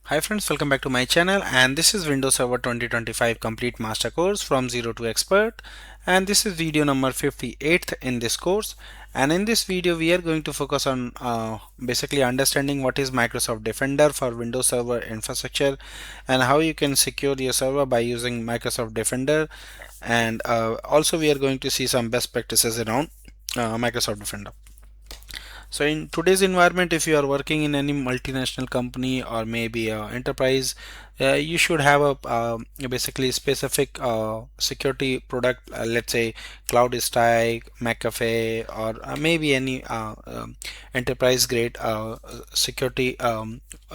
Hi friends, welcome back to my channel, and this is Windows Server 2025 Complete Master Course from Zero to Expert, and this is video number 58th in this course. And in this video we are going to focus on basically understanding what is Microsoft Defender for Windows Server infrastructure and how you can secure your server by using Microsoft Defender, and also we are going to see some best practices around Microsoft Defender. So in today's environment, if you are working in any multinational company or maybe enterprise, you should have a basically specific security product. Let's say Cloud Stack, McAfee, or maybe any enterprise grade security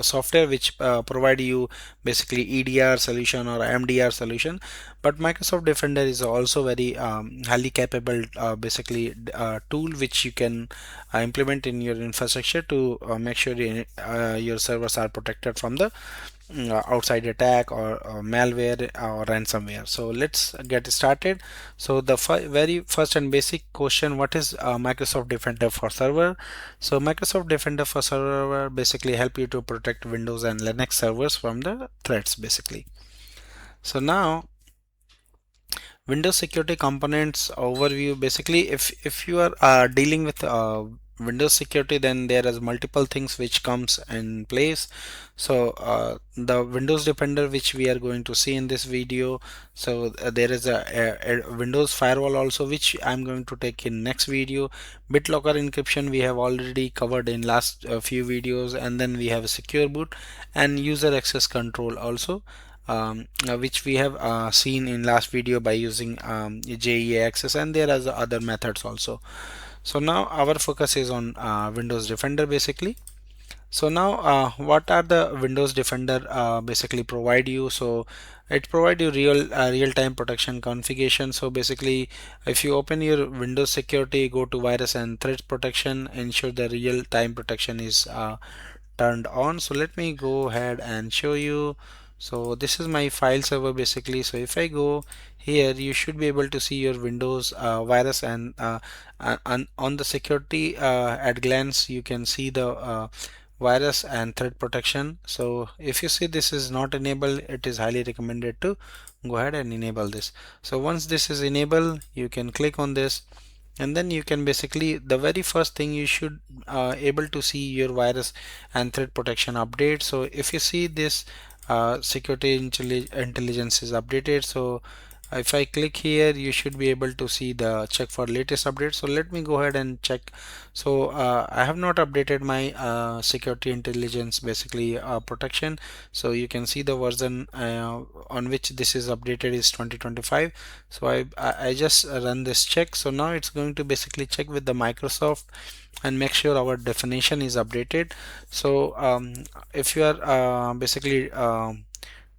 software which provide you basically EDR solution or MDR solution. But Microsoft Defender is also very highly capable tool which you can implement in your infrastructure to make sure your servers are protected from the outside attack or malware or ransomware. So let's get started. So the very first and basic question, what is Microsoft Defender for server? So Microsoft Defender for server basically help you to protect Windows and Linux servers from the threats basically. So now Windows security components overview. Basically, if you are dealing with Windows security, then there is multiple things which comes in place. So the Windows Defender which we are going to see in this video, so there is a Windows firewall also which I'm going to take in next video. BitLocker encryption we have already covered in last few videos, and then we have a secure boot and user access control also, which we have seen in last video by using JEA access, and there are other methods also. So now our focus is on Windows Defender basically. So now what are the Windows Defender basically provide you? So it provide you real-time protection configuration. So basically if you open your Windows security, go to virus and threat protection, ensure the real-time protection is turned on. So let me go ahead and show you. So this is my file server basically. So if I go here, you should be able to see your Windows virus, and on the security at glance you can see the virus and threat protection. So if you see this is not enabled, it is highly recommended to go ahead and enable this. So once this is enabled, you can click on this, and then you can basically, the very first thing you should able to see your virus and threat protection update. So if you see this security intelligence is updated, so if I click here, you should be able to see the check for latest update. So let me go ahead and check. So I have not updated my security intelligence basically protection. So you can see the version on which this is updated is 2025. So I just run this check. So now it's going to basically check with the Microsoft and make sure our definition is updated. So if you are basically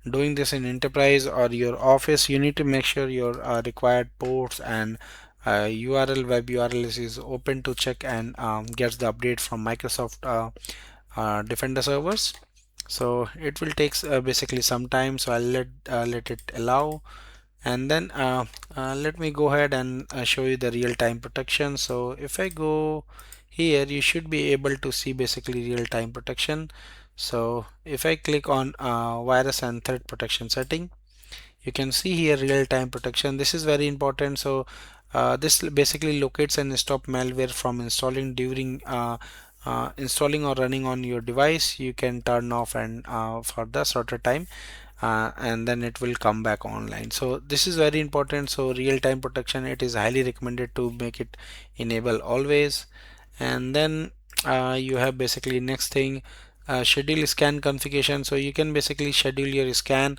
doing this in enterprise or your office, you need to make sure your required ports and URL web URL is open to check and gets the update from Microsoft Defender servers. So it will take basically some time, so I'll let it allow, and then let me go ahead and show you the real-time protection. So if I go here, you should be able to see basically real-time protection. So if I click on virus and threat protection setting, you can see here real-time protection. This is very important. So this basically locates and stop malware from installing during installing or running on your device. You can turn off and for the shorter time, and then it will come back online. So this is very important. So real-time protection, it is highly recommended to make it enable always. And then you have basically next thing, schedule scan configuration. So you can basically schedule your scan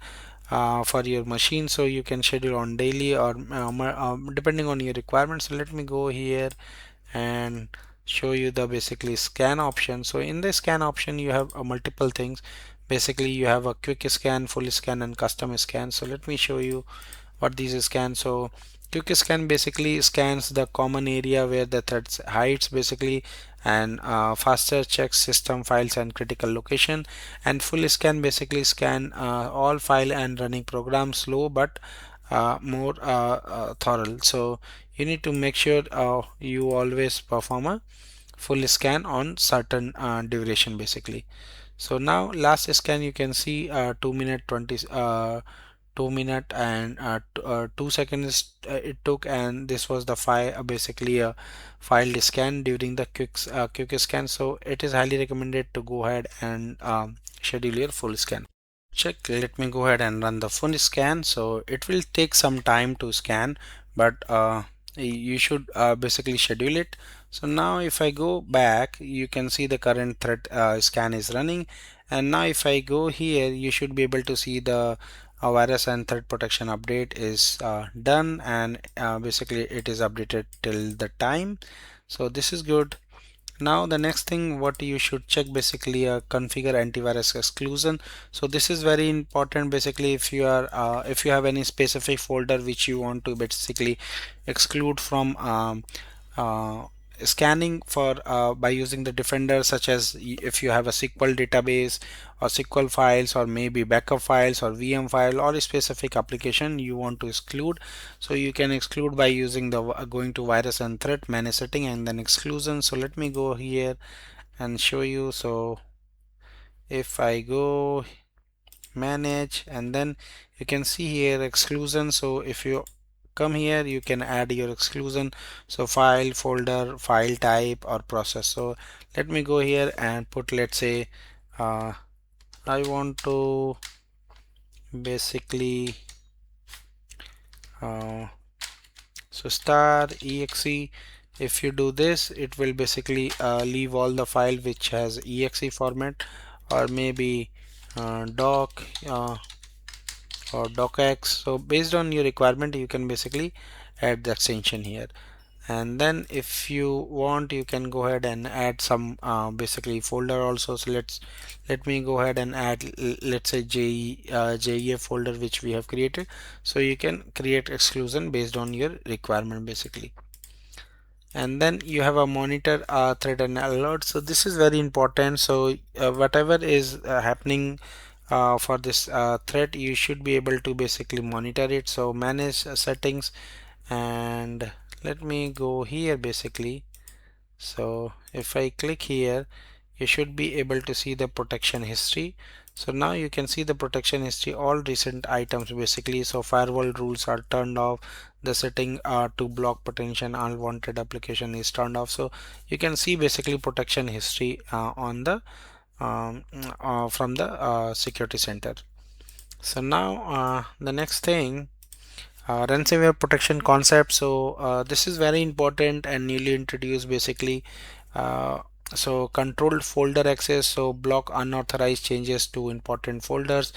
for your machine, so you can schedule on daily or depending on your requirements. So let me go here and show you the basically scan option. So in the scan option you have multiple things. Basically you have a quick scan, full scan, and custom scan. So let me show you what these scan. So quick scan basically scans the common area where the threats hides basically, and faster checks system files and critical location. And full scan basically scan all file and running programs, slow but more thorough. So you need to make sure you always perform a full scan on certain duration basically. So now last scan you can see 2 minute 20 2 minute and 2 seconds it took, and this was the file basically a filed scan during the quick scan. So it is highly recommended to go ahead and schedule your full scan. Check, let me go ahead and run the full scan. So it will take some time to scan, but you should basically schedule it. So now if I go back, you can see the current threat scan is running, and now if I go here, you should be able to see the virus and threat protection update is done, and basically it is updated till the time. So this is good. Now the next thing what you should check, basically configure antivirus exclusion. So this is very important. Basically if you have any specific folder which you want to basically exclude from uh, scanning for by using the defender, such as if you have a SQL database or SQL files or maybe backup files or VM file or a specific application you want to exclude. So you can exclude by using the going to virus and threat manage setting and then exclusion. So let me go here and show you. So if I go manage, and then you can see here exclusion. So if you come here, you can add your exclusion, so file, folder, file type or process. So let me go here and put, let's say uh, I want to basically uh, so star exe. If you do this, it will basically leave all the file which has exe format, or maybe doc or docx. So based on your requirement, you can basically add the extension here. And then if you want, you can go ahead and add some basically folder also. So let me go ahead and add let's say JEF folder which we have created. So you can create exclusion based on your requirement basically. And then you have a monitor threat and alert. So this is very important. So whatever is happening for this threat, you should be able to basically monitor it. So manage settings, and let me go here basically. So if I click here, you should be able to see the protection history. So now you can see the protection history, all recent items basically. So firewall rules are turned off, the setting to block potential unwanted application is turned off. So you can see basically protection history on the from the security center. So now the next thing, ransomware protection concept. So this is very important and newly introduced basically. uh, so controlled folder access, so block unauthorized changes to important folders.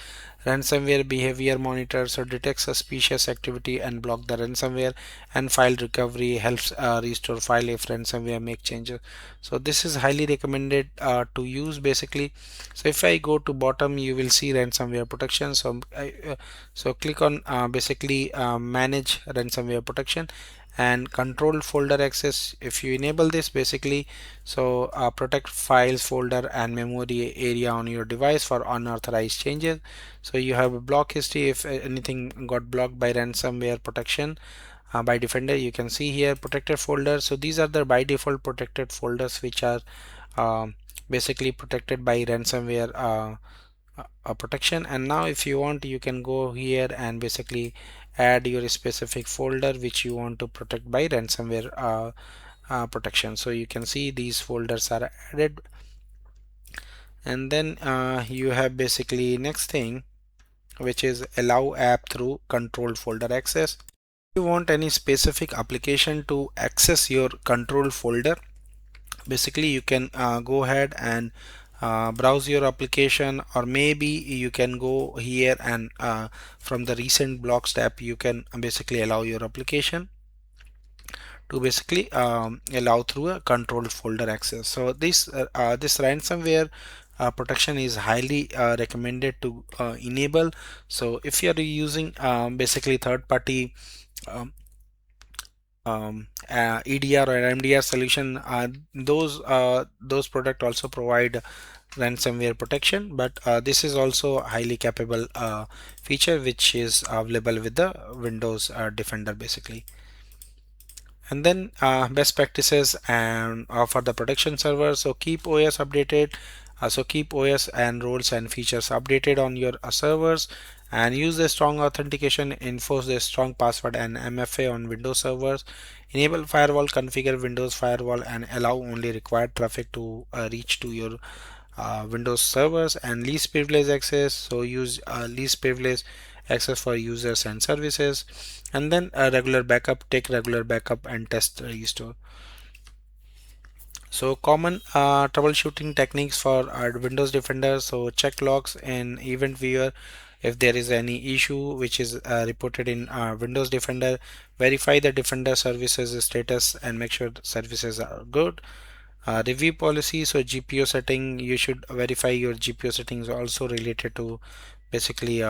Ransomware behavior monitor, so detect suspicious activity and block the ransomware. And file recovery helps restore file if ransomware make changes. So this is highly recommended to use basically. So if I go to bottom, you will see ransomware protection. So so click on basically manage ransomware protection and control folder access. If you enable this basically, so protect files, folder and memory area on your device for unauthorized changes. So you have a block history if anything got blocked by ransomware protection by defender. You can see here protected folders. So these are the by default protected folders which are basically protected by ransomware protection. And now if you want, you can go here and basically add your specific folder which you want to protect by ransomware protection. So you can see these folders are added. And then you have basically next thing, which is allow app through controlled folder access. If you want any specific application to access your control folder, basically you can go ahead and browse your application, or maybe you can go here and from the recent blocks tab you can basically allow your application to basically allow through a controlled folder access. So this ransomware protection is highly recommended to enable. So if you are using basically third party EDR or MDR solution, those product also provide ransomware protection, but this is also a highly capable feature which is available with the Windows Defender basically. And then best practices and for the protection server. So keep OS updated So keep OS and roles and features updated on your servers, and use the strong authentication, enforce the strong password and MFA on Windows servers, enable firewall, configure Windows firewall, and allow only required traffic to reach to your Windows servers, and least privilege access. So use least privilege access for users and services, and then a regular backup, take regular backup and test restore. So common troubleshooting techniques for Windows Defender. So check logs in event viewer if there is any issue which is reported in Windows Defender. Verify the Defender services status and make sure the services are good. Review policy. So GPO setting, you should verify your GPO settings also related to basically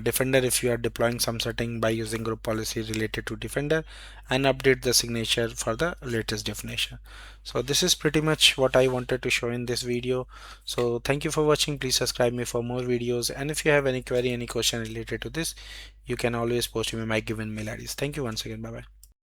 Defender if you are deploying some setting by using group policy related to Defender, and update the signature for the latest definition. So this is pretty much what I wanted to show in this video. So thank you for watching. Please subscribe me for more videos, and if you have any query, any question related to this, you can always post me my given mail IDs. Thank you once again. Bye bye.